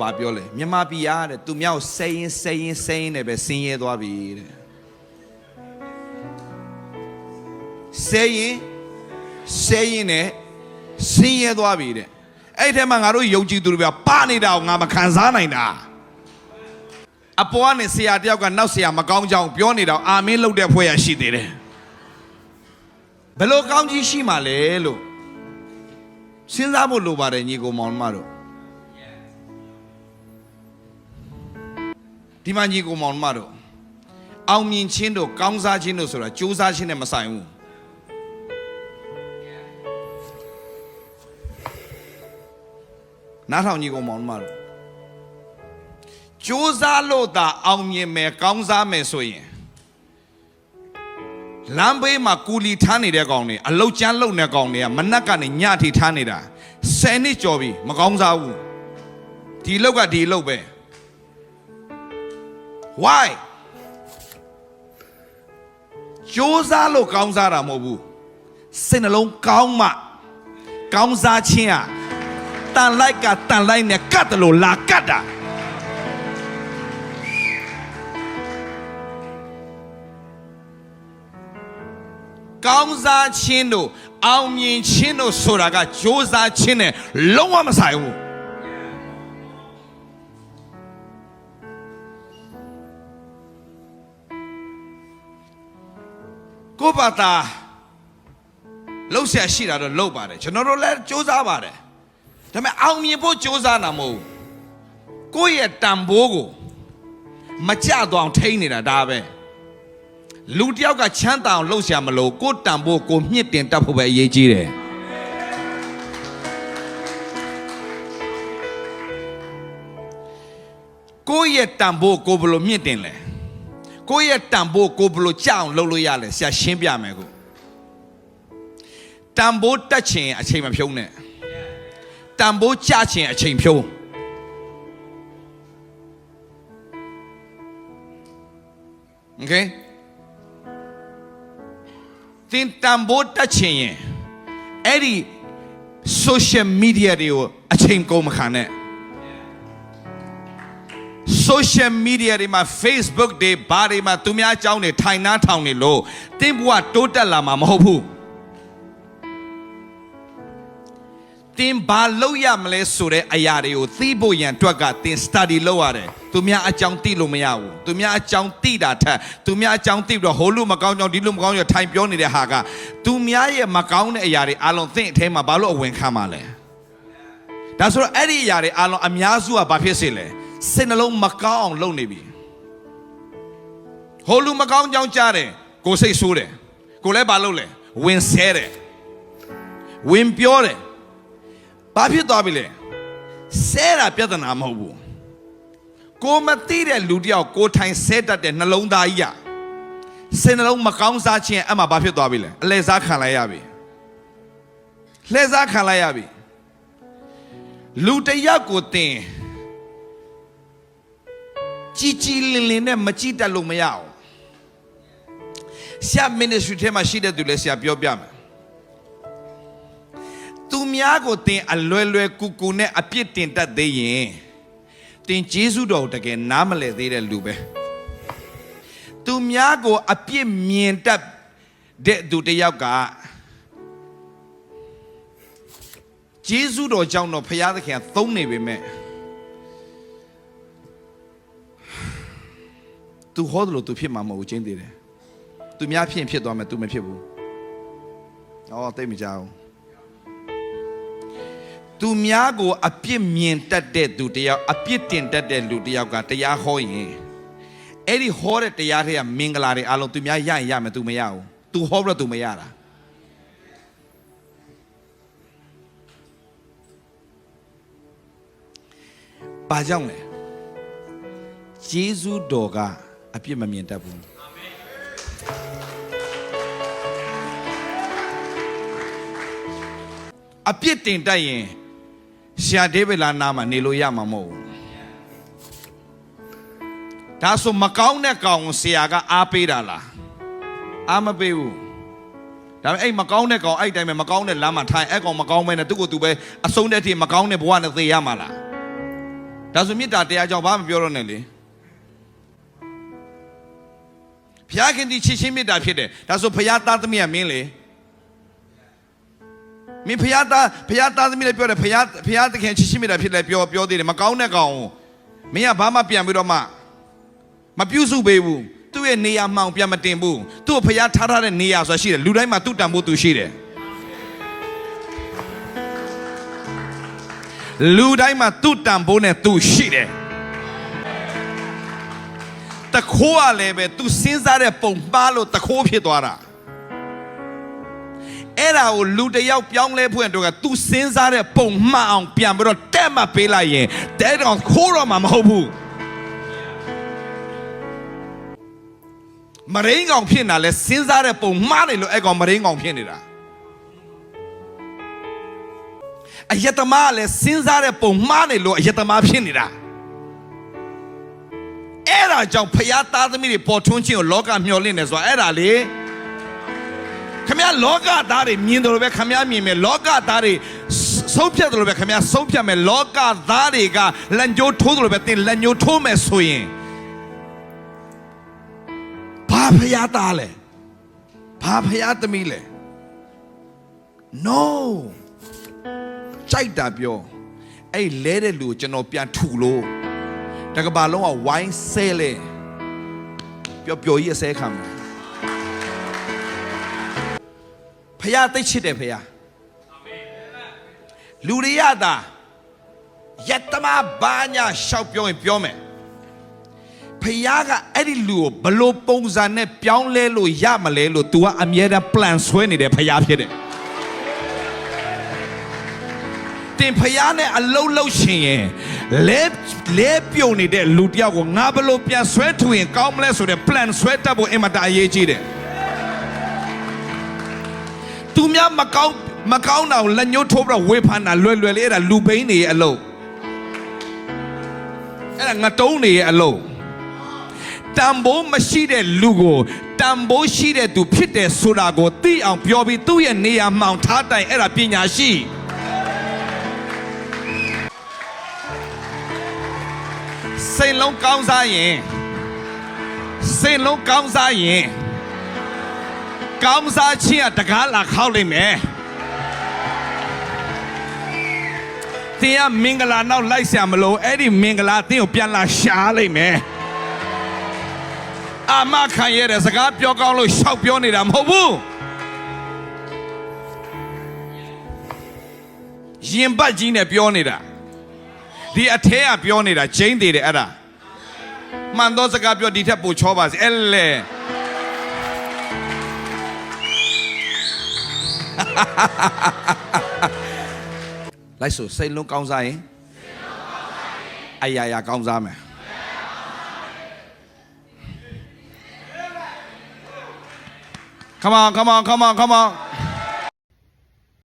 ဘာပြောလဲမြန်မာပြည်ရတဲ့သူမြောက်စိန်နဲ့ပဲဆင်းရဲသွားပြီတဲ့စိန်နဲ့ဆင်းရဲသွားပြီတဲ့အဲ့ထဲမှာငါတို့ယုံကြည်သူတွေပါနေတာကိုငါမခံစားနိုင်တာအပေါ်ကနေဆရာတယောက်ကနောက်ဆရာမကောင်းကြောင်ပြောနေတာအာမင်းလုပ်တဲ့ဖွဲ့ရရှိသေးတယ်ဘယ်လိုကောင်းကြီးရှိမှလဲလို့စဉ်းစားဖို့လိုပါတယ်ညီကိုမောင်မတို့ဒီမှာညီကိုမောင်မတို့အောင်မြင်ခြင်းတို့ကောင်းစားခြင်းတို့ဆိုတာကြိုးစားခြင်းနဲ့မဆိုင်ဘူးနားထောင်ညီကိုမောင်မတို့ကြိုးစားလို့သာအောင်မြင်မယ်ကောင်းစားမယ်ဆိုရင်လမ်းဘေးမှာကူလီထားနေတဲ့ကောင်တွေအလုတ်ကျန်းလုံတဲ့ကောင်တွေကမနက်ကနေညထိထားနေတာ10နှစ်ကျော်ပြီမကောင်းစားဘူးဒီလုတ်ကဒီလုတ်ပဲ why ကြိုးစားလို့ကောင်းစားတာမဟုတ်ဘူးစိတ်နှလုံးကောင်းမှကောင်းစားခြင်းอ่ะတန်လိုက်ကတန်လိုက်နဲ့ကတ်တယ်လို့လာကတ်တာကောင်းစားခြင်းတို့အောင်မြင်ခြင်းတို့ဆိုတာကကြိုးစားခြင်းနဲ့လုံးဝမဆိုင်ဘူးကိုပါတာလှုပ်ရှားရှိတာတော့လှုပ်ပါတယ်ကျွန်တော်တို့လည်းကြိုးစားပါတယ်ဒါပေမဲ့အောင်မြင်ဖို့ကြိုးစားတာမဟုတ်ဘူးကိုယ့်ရဲ့တန်ဖိုးကိုမကြတော့ထိန်းနေတာဒါပဲလူတယောက်ကချမ်းသာအောင်လှုပ်ရှားမလို့ကိုယ်တန်ဖိုးကိုမြင့်တင်တတ်ဖို့ပဲအရေးကြီးတယ်ကိုယ့်ရဲ့တန်ဖိုးကိုဘယ်လိုမြင့်တင်လဲကိုယ့်ရဲ့တန်ဖိုးကိုဘယ်လိုကြောက်အောင်လုပ်လို့ရလဲဆရာရှင်းပြမယ်ကိုတန်ဖိုးတက်ချင်အချိန်မဖြုံးနဲ့တန်ဖိုးကြချင်အချိန်ဖြုံးโอเคတင်တန်ဖိုးတက်ချင်ရင်အဲ့ဒီ social media တွေကိုအချိန်ကုန်မခံနဲ့ social media တွေမှာ Facebook တွေဘာတွေမှာသူများအကြောင်းတွေထိုင်နှားထောင်နေလို့တင်းဘဝတိုးတက်လာမှာမဟုတ်ဘူးတင်းဘာလုပ်ရမလဲဆိုတဲ့အရာတွေကိုသိဖို့ရန်အတွက်ကတင်း study လုပ်ရတယ်သူများအကြောင်းသိလို့မရဘူးသူများအကြောင်းသိတာထက်သူများအကြောင်းသိပြီးတော့ဟိုလူမကောင်းကြောင်းဒီလူမကောင်းကြောင်းထိုင်ပြောနေတဲ့ဟာကသူများရဲ့မကောင်းတဲ့အရာတွေအလုံးသိအထဲမှာဘာလို့အဝင်ခံမှာလဲဒါဆိုတော့အဲ့ဒီအရာတွေအလုံးအများစုကဘာဖြစ်စေလဲစိတ်နှလုံးမကောင်းအောင်လုပ်နေပြီဟိုလူမကောင်းကြောင်းကြားတယ်ကိုစိတ်ဆိုးတယ်ကိုလည်းဘာလုပ်လဲဝင်ဆဲတယ်ဝင်ပြောတယ်ဘာဖြစ်သွားပြီလဲဆဲတာပြဿနာမဟုတ်ဘူးကိုမသိတဲ့လူတယောက်ကိုထိုင်ဆဲတတ်တဲ့နှလုံးသားကြီးอ่ะစိတ်နှလုံးမကောင်းစားခြင်းအမှဘာဖြစ်သွားပြီလဲအလဲစားခံလိုက်ရပြီလှည့်စားခံလိုက်ရပြီလူတယောက်ကိုတင်ကြည်လင်းနဲ့မကြည့်တတ်လို့မရအောင်ဆရာ ministry ထဲမှာရှိတဲ့သူလည်းဆရာပြောပြမယ်သူများကိုတင်အလွယ်ကူကူနဲ့အပြစ်တင်တတ်သေးရင်တင်ဂျေဇုတော်တကယ်နားမလည်သေးတဲ့လူပဲသူများကိုအပြစ်မြင်တတ်တဲ့သူတယောက်ကဂျေဇုတော်ကြောင့်တော့ဖခင်သခင်သုံးနေပေမဲ့သူဟောတယ်လို့သူဖြစ်မှာမဟုတ်ချင်းသေးတယ်သူများဖြစ်သွားမယ်သူမဖြစ်ဘူးသိမကြောက်သူများကိုအပြစ်မြင်တတ်တဲ့သူတယောက်အပြစ်တင်တတ်တဲ့လူတယောက်ကတရားဟောရင်အဲ့ဒီဟောတဲ့တရားတွေကမင်္ဂလာတွေအလုံးသူများရရင်ရမယ်သူမရဘူးသူဟောပြီးတော့သူမရတာဘာကြောင့်လဲဂျေဇုတော်ကအပြစ်မမြင်တတ်ဘူးအပြစ်တင်တတ်ရင်ဆရာဒေးဗစ်လာနာမှာနေလို့ရမှာမဟုတ်ဘူးဒါဆိုမကောင်းတဲ့ကောင်ဆရာကအားပေးတာလားအားမပေးဘူးဒါပေမဲ့အဲ့မကောင်းတဲ့ကောင်အဲ့တိုင်းပဲမကောင်းတဲ့လမ်းမှာထိုင်အဲ့ကောင်မကောင်းမဲနဲ့သူ့ကိုယ်သူပဲအဆုံးတဲ့အထိမကောင်းတဲ့ဘဝနဲ့သေရမှာလား ဒါဆိုမေတ္တာတရားကြောင့်ဘာမှပြောတော့နဲ့လေဘုရားခင်ဒီချစ်ချင်းမေတ္တာဖြစ်တယ်ဒါဆိုဘုရားသားသမီးကမင်းလေမင်းဘုရားသားသမီးလည်းပြောတယ်ဘုရားသခင်ချစ်ချင်းမေတ္တာဖြစ်တယ်ပြောသေးတယ်မကောင်းတဲ့ကောင်မင်းကဘာမှပြန်ပြီးတော့မှမပြုစုပေးဘူးသူ့ရဲ့နေရာမှောင်ပြန်မတင်ဘူးသူ့ကိုဘုရားထားတဲ့နေရာဆိုတာရှိတယ်လူတိုင်းမှာသူ့တန်ဖို့သူရှိတယ်လူတိုင်းမှာသူ့တန်ဖိုးနဲ့သူရှိတယ်တခိုးကလည်းပဲသူစဉ်းစားတဲ့ပုံမှားလို့တခိုးဖြစ်သွားတာအဲ့ဒါကိုလူတယောက်ပြောင်းလဲဖွင့်တော့ကသူစဉ်းစားတဲ့ပုံမှားအောင်ပြန်ပြီးတော့တက်မှပေးလိုက်ရင်တဲ့တော့ခိုးတော့မှမဟုတ်ဘူးမရင်းကောင်ဖြစ်နေတာလဲစဉ်းစားတဲ့ပုံမှားနေလို့အဲ့ကောင်မရင်းကောင်ဖြစ်နေတာအယတမလည်းစဉ်းစားတဲ့ပုံမှားနေလို့အယတမဖြစ်နေတာအဲ့ဒါကြောင့်ဖျားသားသမီးတွေပေါ်ထွန်းခြင်းကိုလောကမျှော်လင့်နေဆိုတာအဲ့ဒါလေခမရလောကသားတွေမြင်တယ်လို့ပဲခမရမြင်မယ်လောကသားတွေဆုံးဖြတ်တယ်လို့ပဲခမရဆုံးဖြတ်မယ်လောကသားတွေကလက်ညှိုးထိုးတယ်လို့ပဲသင်လက်ညှိုးထိုးမယ်ဆိုရင်ဘာဖျားသားလဲဘာဖျားသမီးလဲ noကြိုက်တာပြောအဲ့လဲတဲ့လူကိုကျွန်တော်ပြန်ထူလို့တကဘာလုံးကဝိုင်းဆဲလဲပျော်ကြီးအစဲခံမယ်ဖယားသိချစ်တယ်ဖယားလူတွေရတာယတမဘာညာရှောက်ပြောရင်ပြောမယ်ဖယားကအဲ့ဒီလူကိုဘလို့ပုံစံနဲ့ပြောင်းလဲလို့ရမလဲလို့ तू ကအမြဲတမ်း plan ဆွဲနေတဲ့ဖယားဖြစ်တယ်တင်ဖယားနဲ့အလုံးလုံးရှင်ရင်လဲပြုံနေတဲ့လူတယောက်ကိုငါဘလို့ပြန်ဆွဲထူရင်ကောင်းမလဲဆိုတဲ့ plan ဆွဲတတ်ဖို့အင်မတန်အရေးကြီးတယ်သူများမကောင်းတော့လက်ညှိုးထိုးပြီးတော့ဝေဖန်တာလွယ်လေးအဲ့ဒါလူဘိန်းတွေရဲ့အလုပ်အဲ့ဒါငတုံးတွေရဲ့အလုပ်တန်ဖိုးမရှိတဲ့လူကိုတန်ဖိုးရှိတဲ့သူဖြစ်တယ်ဆိုတာကိုသိအောင်ပြောပြီးသူ့ရဲ့နေရာမှောင်ထားတိုင်အဲ့ဒါပညာရှိစိတ်လုံးကောင်းစားရင်ကောင်းစားခြင်းကတကားလာခောက်လိမ့်မယ်တင်ကမင်္ဂလာနောက်လိုက်ဆရာမလို့အဲ့ဒီမင်္ဂလာတင်ကိုပြန်လာရှာလိမ့်မယ်အာမခံရတဲ့စကားပြောကောင်းလို့ရှောက်ပြောနေတာမဟုတ်ဘူးရင်ပတ်ကြီးနဲ့ပြောနေတာဒီအထဲကပြောနေတာကျင်းသေးတယ်အဲ့ဒါမှန်သောစကားပြောဒီထက်ပိုချောပါစေအဲ့လေလိုက်ဆိုစိတ်လုံးကောင်းစားရင်အရာကောင်းစားမယ်Come on